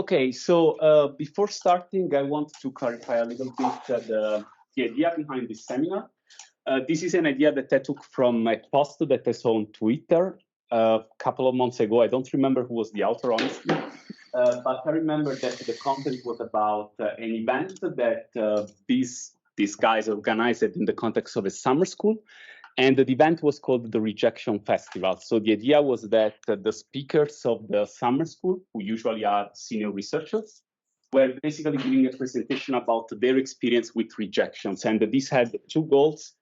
Okay, so before starting, I want to clarify a little bit the idea behind this seminar. This is an idea that I took from a post that I saw on Twitter a couple of months ago. I don't remember who was the author, honestly, but I remember that the content was about an event that these guys organized in the context of a summer school. And the event was called the Rejection Festival. So the idea was that the speakers of the summer school, who usually are senior researchers, were basically giving a presentation about their experience with rejections. And this had two goals.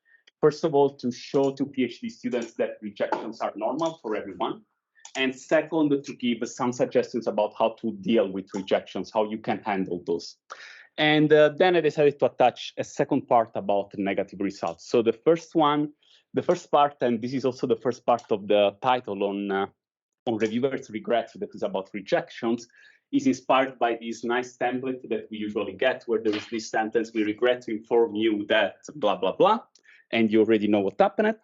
First of all, to show to PhD students that rejections are normal for everyone. And second, to give some suggestions about how to deal with rejections, how you can handle those. And then I decided to attach a second part about negative results. So the first part, and this is also the first part of the title on reviewers' regrets, that is about rejections, is inspired by this nice template that we usually get, where there is this sentence: "We regret to inform you that blah, blah, blah," and you already know what happened.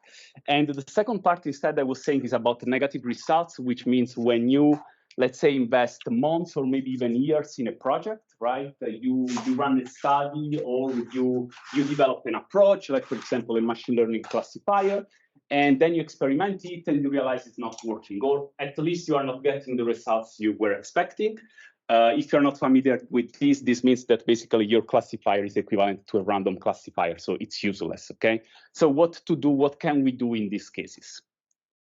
And the second part, instead, I was saying, is about negative results, which means when you, let's say, invest months or maybe even years in a project, right? You run a study, or you develop an approach, like, for example, a machine learning classifier, and then you experiment it and you realize it's not working, or at least you are not getting the results you were expecting. If you're not familiar with this means that basically your classifier is equivalent to a random classifier, so it's useless, okay? So what to do, what can we do in these cases?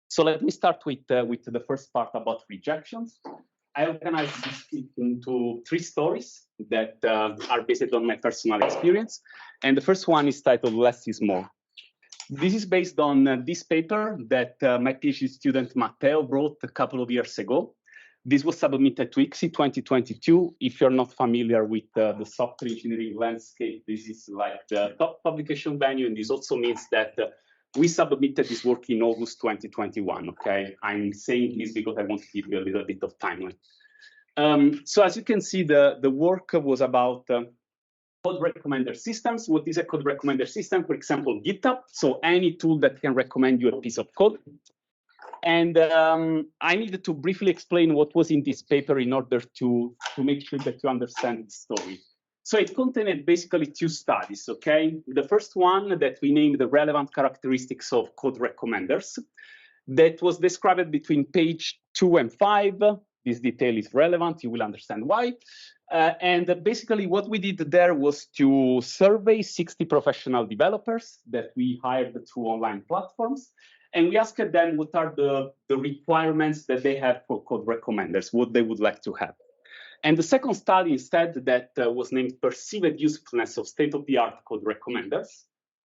So let me start with the first part about rejections. I organized this into 3 stories that are based on my personal experience. And the first one is titled "Less is More." This is based on this paper that my PhD student Matteo wrote a couple of years ago. This was submitted to ICSI 2022. If you're not familiar with the software engineering landscape, this is like the top publication venue. And this also means that we submitted this work in August 2021, okay? I'm saying this because I want to give you a little bit of timeline. So as you can see, the work was about code recommender systems. What is a code recommender system? For example, GitHub, so any tool that can recommend you a piece of code. And I needed to briefly explain what was in this paper in order to make sure that you understand the story. So it contained basically 2 studies, okay? The first one that we named the relevant characteristics of code recommenders, that was described between page 2 and 5. This detail is relevant, you will understand why. And basically what we did there was to survey 60 professional developers that we hired through online platforms. And we asked them what are the requirements that they have for code recommenders, what they would like to have. And the second study instead that was named Perceived Usefulness of State-of-the-Art Code Recommenders.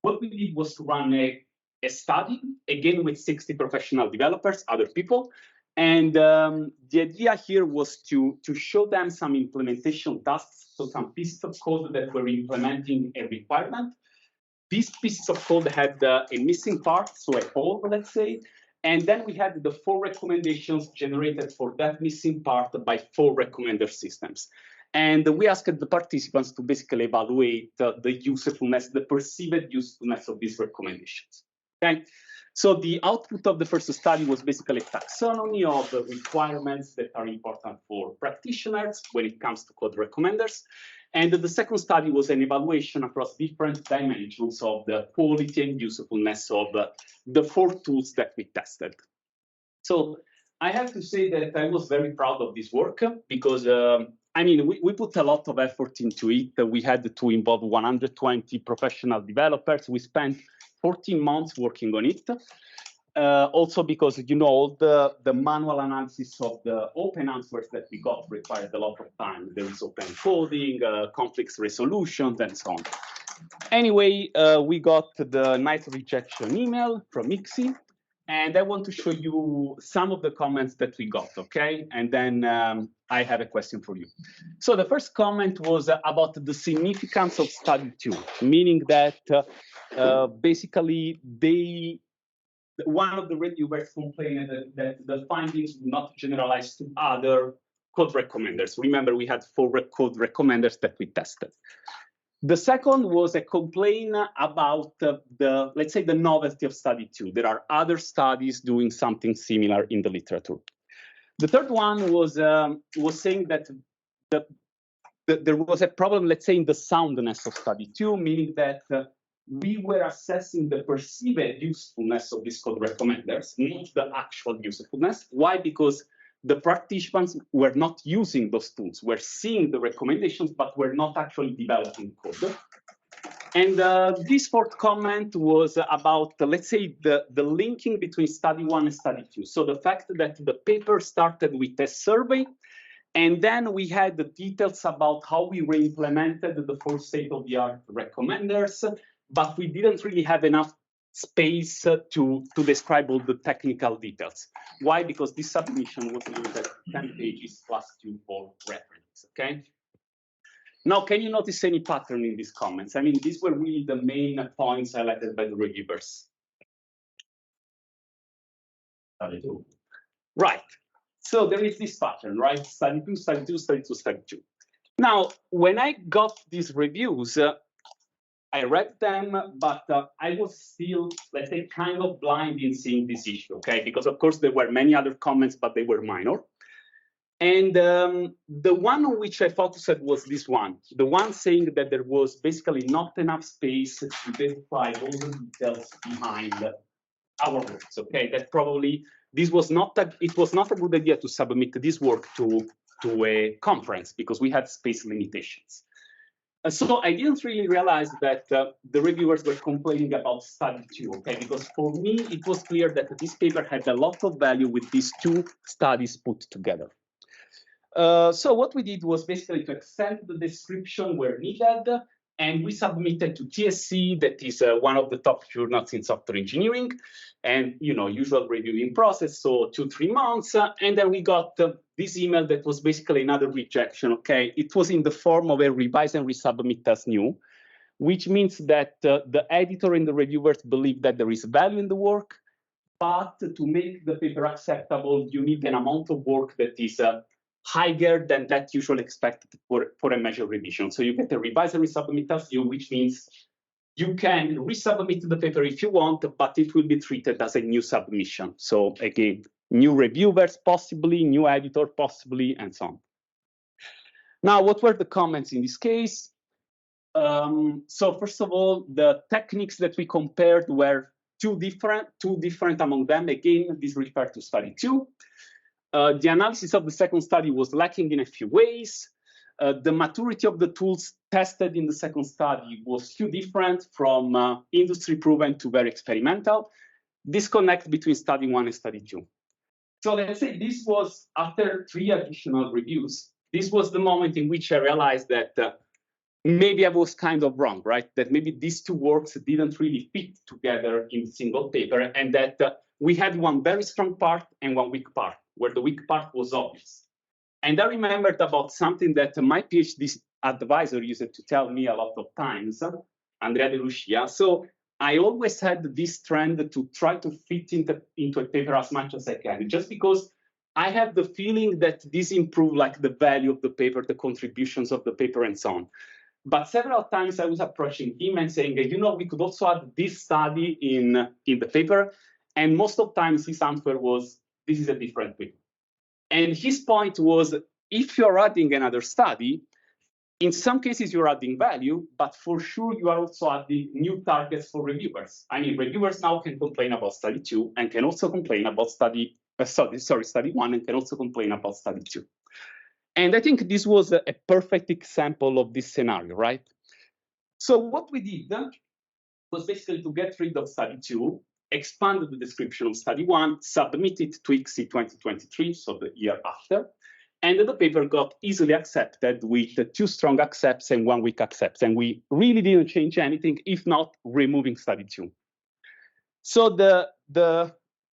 What we did was to run a study, again with 60 professional developers, other people. And the idea here was to show them some implementation tasks, so some pieces of code that were implementing a requirement. These pieces of code had a missing part, so a hole, let's say. And then we had the 4 recommendations generated for that missing part by 4 recommender systems. And we asked the participants to basically evaluate the usefulness, the perceived usefulness of these recommendations. Okay? So the output of the first study was basically a taxonomy of the requirements that are important for practitioners when it comes to code recommenders. And the second study was an evaluation across different dimensions of the quality and usefulness of the 4 tools that we tested. So I have to say that I was very proud of this work because, I mean, we put a lot of effort into it. We had to involve 120 professional developers. We spent 14 months working on it. Also because, you know, all the manual analysis of the open answers that we got required a lot of time. There is open coding, conflicts resolutions, and so on. Anyway, we got the nice rejection email from ICSI, and I want to show you some of the comments that we got, okay? And then I have a question for you. So the first comment was about the significance of study 2, meaning that basically one of the reviewers complained that the findings do not generalize to other code recommenders. Remember, we had 4 code recommenders that we tested. The second was a complaint about let's say, the novelty of study 2. There are other studies doing something similar in the literature. The third one was saying that there was a problem, let's say, in the soundness of study 2, meaning that we were assessing the perceived usefulness of these code recommenders, not the actual usefulness. Why? Because the participants were not using those tools, were seeing the recommendations, but were not actually developing code. And this fourth comment was about, let's say, the linking between study 1 and study 2. So the fact that the paper started with a survey, and then we had the details about how we re-implemented the full state-of-the-art recommenders, but we didn't really have enough space to describe all the technical details. Why? Because this submission was limited to 10 pages plus 2 for reference, okay? Now, can you notice any pattern in these comments? I mean, these were really the main points highlighted by the reviewers. Study 2. Right. So there is this pattern, right? Study 2, study 2, study 2, study 2. Now, when I got these reviews, I read them, but I was still, let's say, kind of blind in seeing this issue, okay? Because, of course, there were many other comments, but they were minor. And the one on which I focused was this one, the one saying that there was basically not enough space to identify all the details behind our works, okay? That probably it was not a good idea to submit this work to a conference because we had space limitations. So I didn't really realize that the reviewers were complaining about study 2, okay? Because for me, it was clear that this paper had a lot of value with these two studies put together. So what we did was basically to extend the description where needed, and we submitted to TSC, that is one of the top journals in software engineering, and usual reviewing process, so 2-3 months, and then we got this email that was basically another rejection. Okay, it was in the form of a revise and resubmit as new, which means that the editor and the reviewers believe that there is value in the work, but to make the paper acceptable, you need an amount of work that is higher than that usually expected for a major revision. So you get a revise and resubmit as new, which means you can resubmit the paper if you want, but it will be treated as a new submission. So again, new reviewers possibly, new editor possibly, and so on. Now, what were the comments in this case? So first of all, the techniques that we compared were two different among them. Again, this refers to study 2. The analysis of the second study was lacking in a few ways. The maturity of the tools tested in the second study was too different from industry proven to very experimental. Disconnect between study 1 and study 2. So let's say this was after 3 additional reviews. This was the moment in which I realized that maybe I was kind of wrong, right? That maybe these two works didn't really fit together in a single paper, and that we had one very strong part and one weak part, where the weak part was obvious. And I remembered about something that my PhD advisor used to tell me a lot of times, Andrea De Lucia. So I always had this trend to try to fit into a paper as much as I can, just because I have the feeling that this improves like the value of the paper, the contributions of the paper, and so on. But several times I was approaching him and saying, we could also add this study in the paper. And most of the times his answer was, this is a different paper. And his point was, if you're adding another study, in some cases you're adding value, but for sure you are also adding new targets for reviewers. I mean, reviewers now can complain about study 2 and can also complain about study 1 and can also complain about study 2. And I think this was a perfect example of this scenario, right? So what we did was basically to get rid of study 2, expand the description of study 1, submit it to ICSI 2023, so the year after, and the paper got easily accepted with 2 strong accepts and 1 weak accepts. And we really didn't change anything, if not removing study 2. So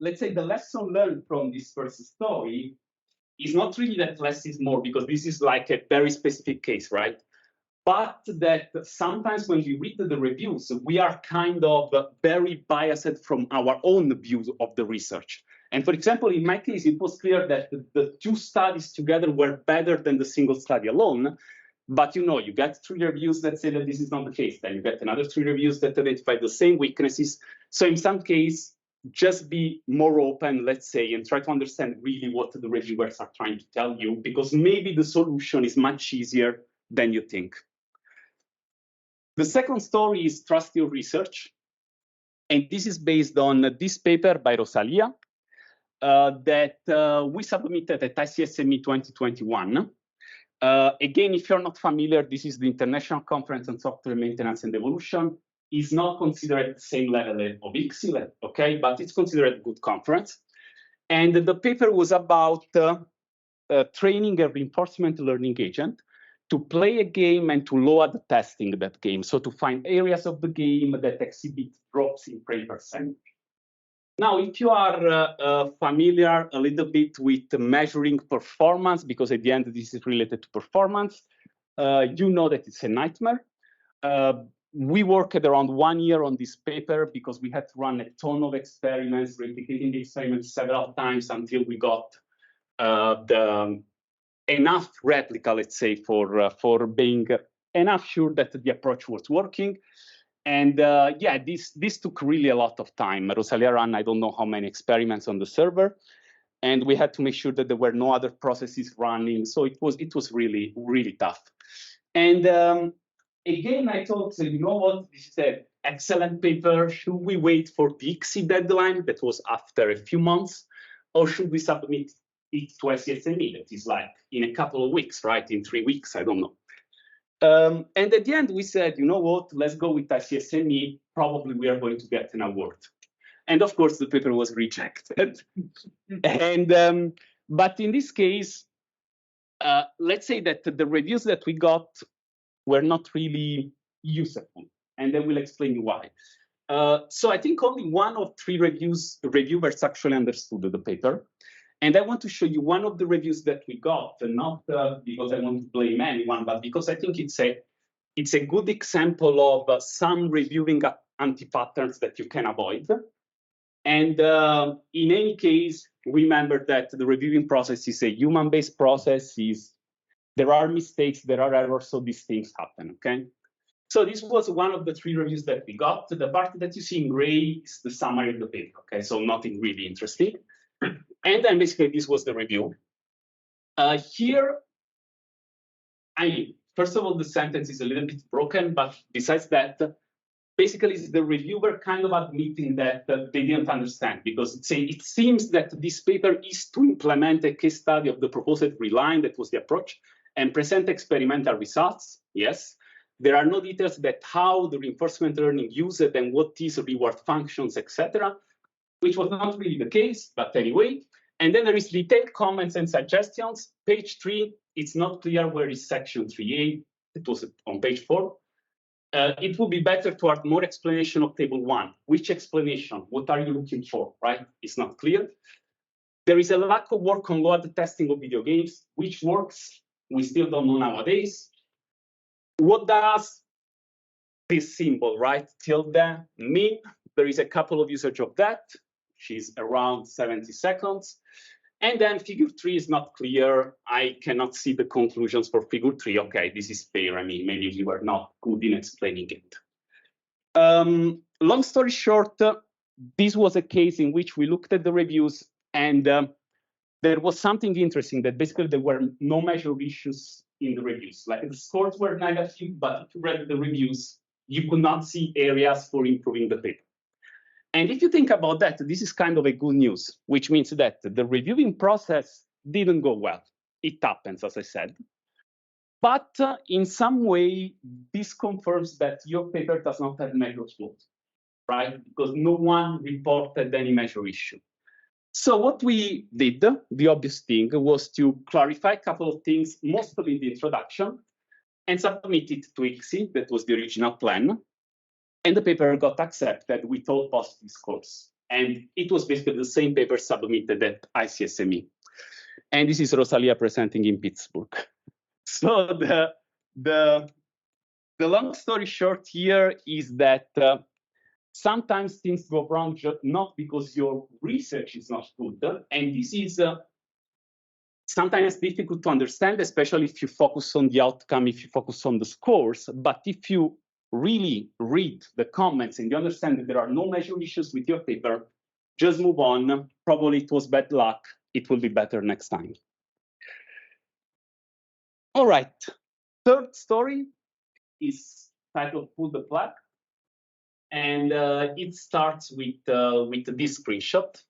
let's say the lesson learned from this first story is not really that less is more, because this is like a very specific case, right? But that sometimes when we read the reviews, we are kind of very biased from our own views of the research. And for example, in my case, it was clear that the 2 studies together were better than the single study alone. But you get 3 reviews that say that this is not the case. Then you get another 3 reviews that identify the same weaknesses. So in some cases, just be more open, let's say, and try to understand really what the reviewers are trying to tell you, because maybe the solution is much easier than you think. The second story is trust your research. And this is based on this paper by Rosalia that we submitted at ICSME 2021. Again, if you're not familiar, this is the International Conference on Software Maintenance and Evolution. It's not considered at the same level of ICSI, okay, but it's considered a good conference. And the paper was about training a reinforcement learning agent to play a game and to load testing that game. So to find areas of the game that exhibit drops in frame percentage. Now, if you are familiar a little bit with measuring performance, because at the end this is related to performance, you know that it's a nightmare. We worked around 1 year on this paper because we had to run a ton of experiments, replicating the experiments several times until we got enough replica, let's say, for being enough sure that the approach was working. And yeah, this took really a lot of time. Rosalia ran, I don't know how many experiments on the server, and we had to make sure that there were no other processes running. So it was really, really tough. And again, I thought, you know what, this is an excellent paper. Should we wait for the ICSI deadline that was after a few months, or should we submit it to ICSME that is like in a couple of weeks, right? In 3 weeks, I don't know. And at the end, we said, you know what, let's go with ICSME. Probably we are going to get an award. And of course, the paper was rejected. And but in this case, let's say that the reviews that we got were not really useful. And I will explain you why. So I think only 1 of 3 reviewers actually understood the paper. And I want to show you one of the reviews that we got, and not because I want to blame anyone, but because I think it's a good example of some reviewing anti-patterns that you can avoid. And in any case, remember that the reviewing process is a human-based process. There are mistakes, there are errors, so these things happen, okay? So this was one of the 3 reviews that we got. The part that you see in gray is the summary of the paper, okay? So nothing really interesting. And then basically this was the review. Here, first of all, the sentence is a little bit broken, but besides that, basically it's the reviewer kind of admitting that they didn't understand, because it seems that this paper is to implement a case study of the proposed reline, that was the approach, and present experimental results, yes. There are no details that how the reinforcement learning used it and what is reward functions, etc., which was not really the case, but anyway. And then there is detailed comments and suggestions. Page 3, it's not clear where is section 3a. It was on page 4. It would be better to add more explanation of table 1. Which explanation? What are you looking for, right? It's not clear. There is a lack of work on load testing of video games. Which works? We still don't know nowadays. What does this symbol, right? Tilde mean? There is a couple of usage of that. She's around 70 seconds. And then figure 3 is not clear. I cannot see the conclusions for figure 3. Okay, this is fair. I mean, maybe you were not good in explaining it. Long story short, this was a case in which we looked at the reviews, and there was something interesting that basically there were no major issues in the reviews. Like the scores were negative, but if you read the reviews, you could not see areas for improving the paper. And if you think about that, this is kind of a good news, which means that the reviewing process didn't go well. It happens, as I said. But in some way, this confirms that your paper does not have major flaws, right? Because no one reported any major issue. So what we did, the obvious thing, was to clarify a couple of things, mostly in the introduction, and submit it to ICSI. That was the original plan. And the paper got accepted with all positive scores. And it was basically the same paper submitted at ICSME. And this is Rosalia presenting in Pittsburgh. So the long story short here is that sometimes things go wrong not because your research is not good. And this is sometimes difficult to understand, especially if you focus on the outcome, if you focus on the scores. But if you really read the comments and you understand that there are no major issues with your paper, just move on. Probably it was bad luck. It will be better next time. All right. Third story is titled Pull the Plug. And it starts with this screenshot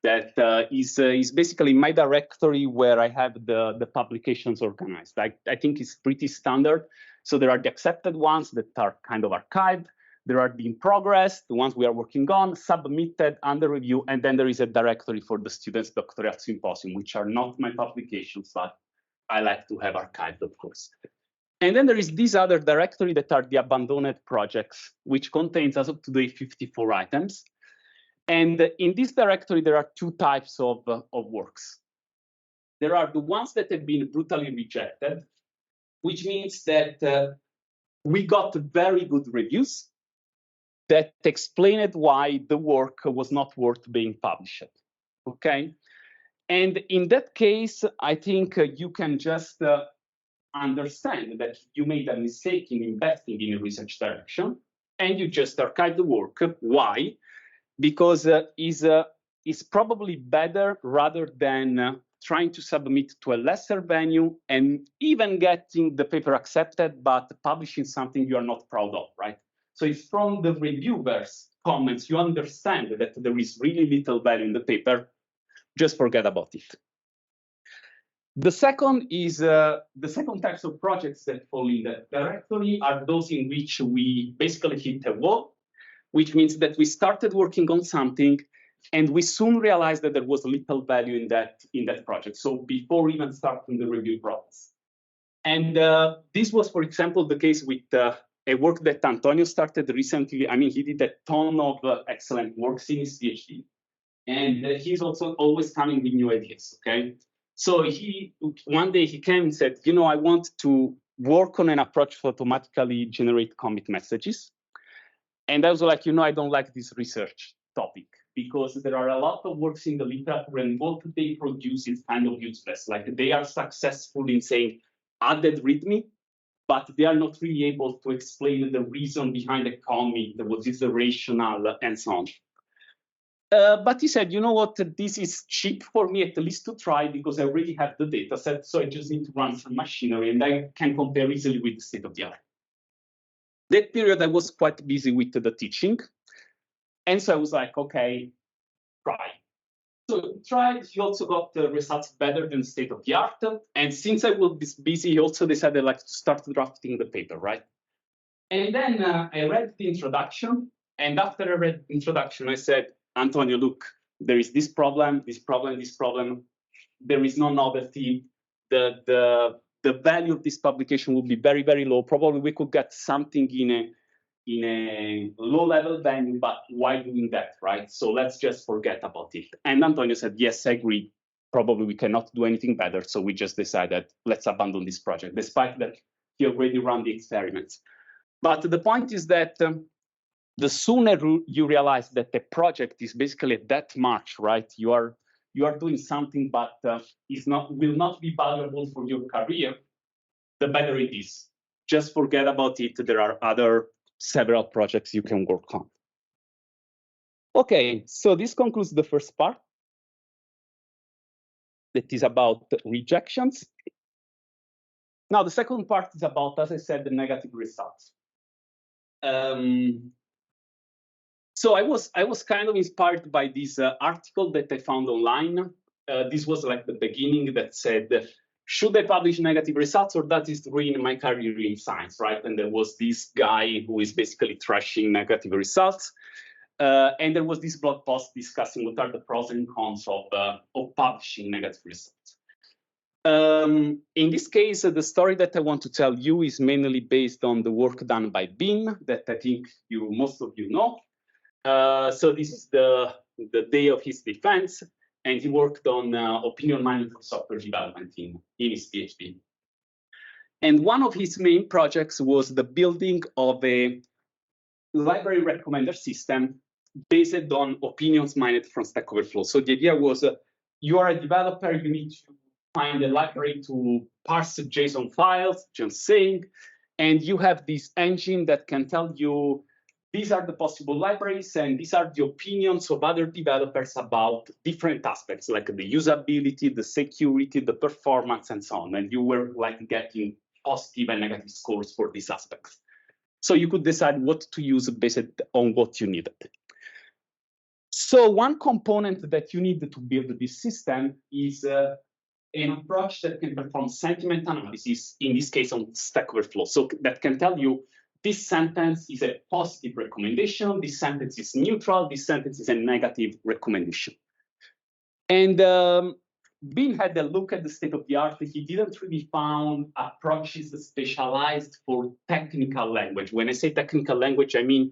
that is basically my directory where I have the publications organized. I think it's pretty standard. So there are the accepted ones that are kind of archived. There are the in progress, the ones we are working on, submitted, under review, and then there is a directory for the students' doctoral symposium, which are not my publications, but I like to have archived, of course. And then there is this other directory that are the abandoned projects, which contains, as of today, 54 items. And in this directory, there are two types of works. There are the ones that have been brutally rejected, which means that we got very good reviews that explained why the work was not worth being published. Okay? And in that case, I think you can just understand that you made a mistake in investing in a research direction, and you just archive the work. Why? Because it's probably better rather than trying to submit to a lesser venue and even getting the paper accepted, but publishing something you are not proud of, right? So if from the reviewers' comments you understand that there is really little value in the paper, just forget about it. The second is the second types of projects that fall in that directory are those in which we basically hit a wall, which means that we started working on something and we soon realized that there was little value in that project. So before even starting the review process. And this was, for example, the case with a work that Antonio started recently. I mean, he did a ton of excellent works in his PhD. And he's also always coming with new ideas, okay? So one day he came and said, you know, I want to work on an approach to automatically generate commit messages. And I was like, you know, I don't like this research topic because there are a lot of works in the literature and what they produce is kind of useless. Like they are successful in saying added README, but they are not really able to explain the reason behind the commit, what is the rationale, and so on. But he said, you know what, this is cheap for me at least to try because I already have the data set, so I just need to run some machinery and I can compare easily with the state of the art. That period I was quite busy with the teaching. And so I was like, okay, try. So tried, he also got the results better than the state of the art. And since I was busy, he also decided like to start drafting the paper, right? And then I read the introduction. And after I read the introduction, I said, Antonio, look, there is this problem, this problem, this problem. There is no novelty. The value of this publication will be very, very low. Probably we could get something in a low-level venue, but why doing that, right? So let's just forget about it. And Antonio said, yes, I agree. Probably we cannot do anything better. So we just decided, let's abandon this project, despite that he already ran the experiments. But the point is that the sooner you realize that the project is basically that much, right? You are doing something, but will not be valuable for your career, the better it is. Just forget about it. There are several projects you can work on. Okay, so this concludes the first part. That is about rejections. Now the second part is about, as I said, the negative results. So I was kind of inspired by this article that I found online. This was like the beginning that said, should I publish negative results or that is ruining my career in science, right? And there was this guy who is basically trashing negative results. And there was this blog post discussing what are the pros and cons of publishing negative results. In this case, the story that I want to tell you is mainly based on the work done by Bin that I think most of you know. So this is the day of his defense, and he worked on opinion mining for software development in his PhD. And one of his main projects was the building of a library recommender system based on opinions mined from Stack Overflow. So the idea was you are a developer, you need to find a library to parse JSON files, just saying, and you have this engine that can tell you these are the possible libraries, and these are the opinions of other developers about different aspects, like the usability, the security, the performance, and so on. And you were like getting positive and negative scores for these aspects. So you could decide what to use based on what you needed. So one component that you need to build this system is an approach that can perform sentiment analysis, in this case on Stack Overflow. So that can tell you this sentence is a positive recommendation, this sentence is neutral, this sentence is a negative recommendation. And Bean had a look at the state of the art. He didn't really found approaches specialized for technical language. When I say technical language, I mean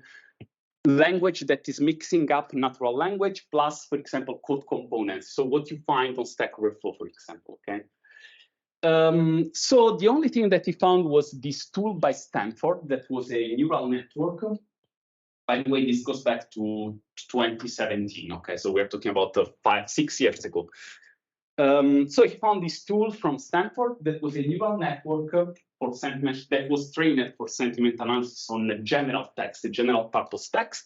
language that is mixing up natural language plus, for example, code components. So what you find on Stack Overflow, for example, okay? So the only thing that he found was this tool by Stanford that was a neural network. By the way, this goes back to 2017, okay? So we're talking about 5-6 years ago. So he found this tool from Stanford that was a neural network for sentiment that was trained for sentiment analysis on the general text, the general purpose text.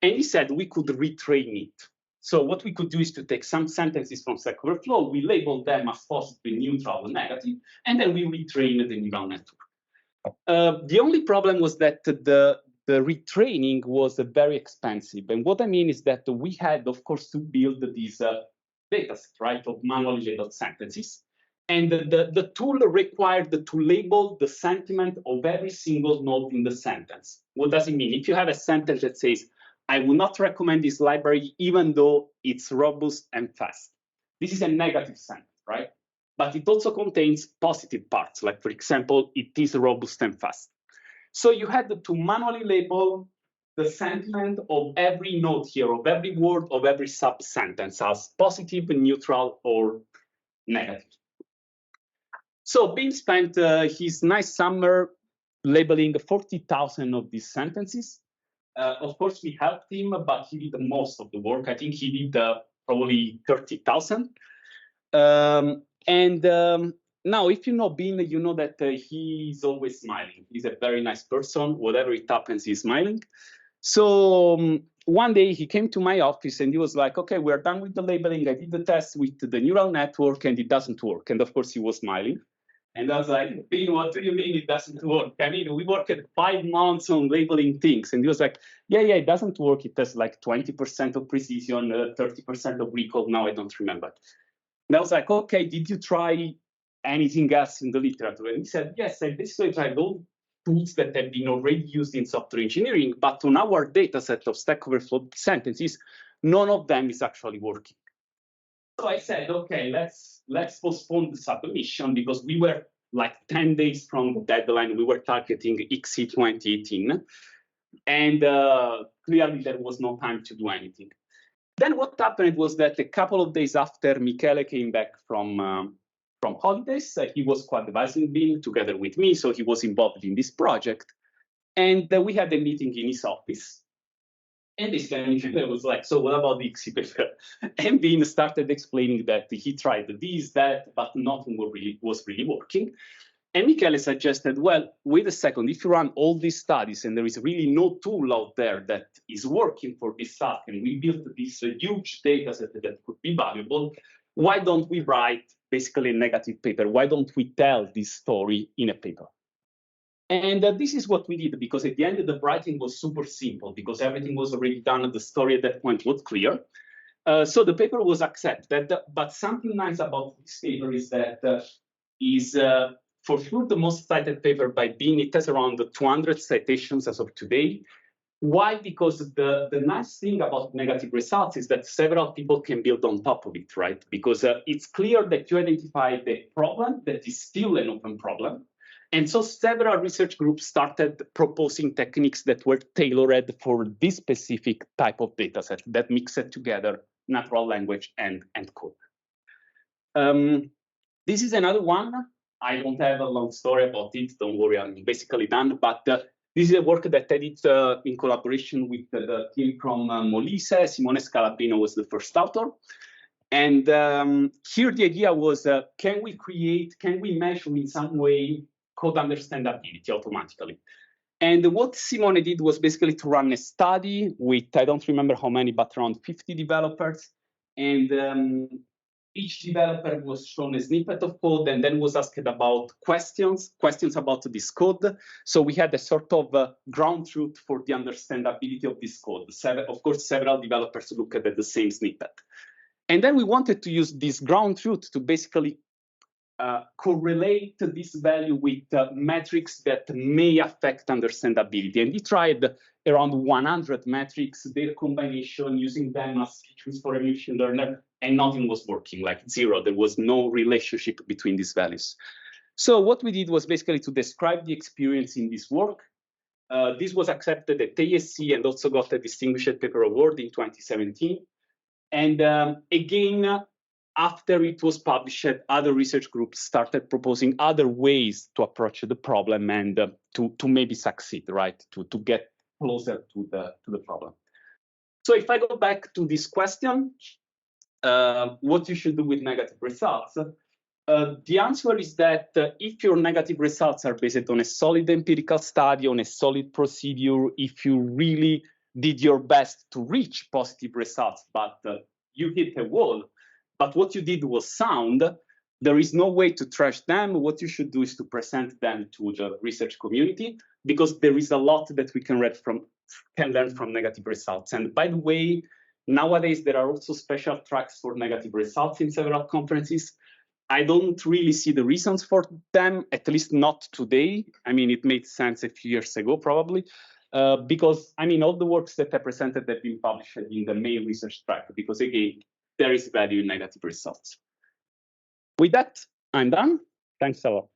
And he said we could retrain it. So what we could do is to take some sentences from Stack Overflow, we label them as positive, neutral, and negative, and then we retrain the neural network. The only problem was that the retraining was very expensive. And what I mean is that we had, of course, to build these dataset, right, of manually labeled sentences. And the tool required to label the sentiment of every single node in the sentence. What does it mean? If you have a sentence that says, I would not recommend this library even though it's robust and fast. This is a negative sentence, right? But it also contains positive parts, like, for example, it is robust and fast. So you had to manually label the sentiment of every node here, of every word, of every sub-sentence as positive, neutral, or negative. So Bean spent his nice summer labeling 40,000 of these sentences. Of course, we helped him, but he did most of the work. I think he did probably 30,000. Now, if you know Bean, you know that he's always smiling. He's a very nice person. Whatever it happens, he's smiling. So one day he came to my office and he was like, okay, we're done with the labeling. I did the test with the neural network and it doesn't work. And of course, he was smiling. And I was like, Bean, what do you mean it doesn't work? I mean, we worked 5 months on labeling things. And he was like, yeah, it doesn't work. It has like 20% of precision, 30% of recall. Now I don't remember. And I was like, okay, did you try anything else in the literature? And he said, yes, I basically tried all tools that have been already used in software engineering, but on our data set of Stack Overflow sentences, none of them is actually working. So I said, okay, let's postpone the submission because we were like 10 days from the deadline. We were targeting XC 2018. And clearly there was no time to do anything. Then what happened was that a couple of days after Michele came back from holidays, he was co-advising Bean together with me, so he was involved in this project. And we had a meeting in his office. And this time Michele was like, so what about the XC paper? And Bean started explaining that he tried this, that, but nothing was really working. And Michele suggested, well, wait a second, if you run all these studies and there is really no tool out there that is working for this task, and we built this huge data set that could be valuable, why don't we write basically a negative paper? Why don't we tell this story in a paper? And this is what we did, because at the end, the writing was super simple, because everything was already done, the story at that point was clear. So the paper was accepted, but something nice about this paper is that is for sure the most cited paper by Bean. It has around 200 citations as of today. Why? Because the nice thing about negative results is that several people can build on top of it, right? Because it's clear that you identified the problem that is still an open problem. And so several research groups started proposing techniques that were tailored for this specific type of data set that mixed together natural language and code. This is another one. I don't have a long story about it. Don't worry, I'm basically done. But this is a work that I did in collaboration with the team from Molise. Simone Scalabrino was the first author. And here the idea was, can we measure in some way code understandability automatically? And what Simone did was basically to run a study with, I don't remember how many, but around 50 developers. And each developer was shown a snippet of code and then was asked about questions about this code. So we had a sort of ground truth for the understandability of this code. Of course, several developers looked at the same snippet. And then we wanted to use this ground truth to basically correlate this value with metrics that may affect understandability. And we tried around 100 metrics, their combination, using them as features for a machine learner, and nothing was working, like zero. There was no relationship between these values. So what we did was basically to describe the experience in this work. This was accepted at ASC and also got a Distinguished Paper Award in 2017. And again, after it was published, other research groups started proposing other ways to approach the problem and to maybe succeed, right? To get closer to the problem. So if I go back to this question, what you should do with negative results, the answer is that if your negative results are based on a solid empirical study, on a solid procedure, if you really did your best to reach positive results, but you hit a wall, but what you did was sound, there is no way to trash them. What you should do is to present them to the research community, because there is a lot that we can learn from negative results. And by the way, nowadays there are also special tracks for negative results in several conferences. I don't really see the reasons for them, at least not today. I mean, it made sense a few years ago, probably, because I mean, all the works that I presented have been published in the main research track, because again, there is value in negative results. With that, I'm done. Thanks a lot.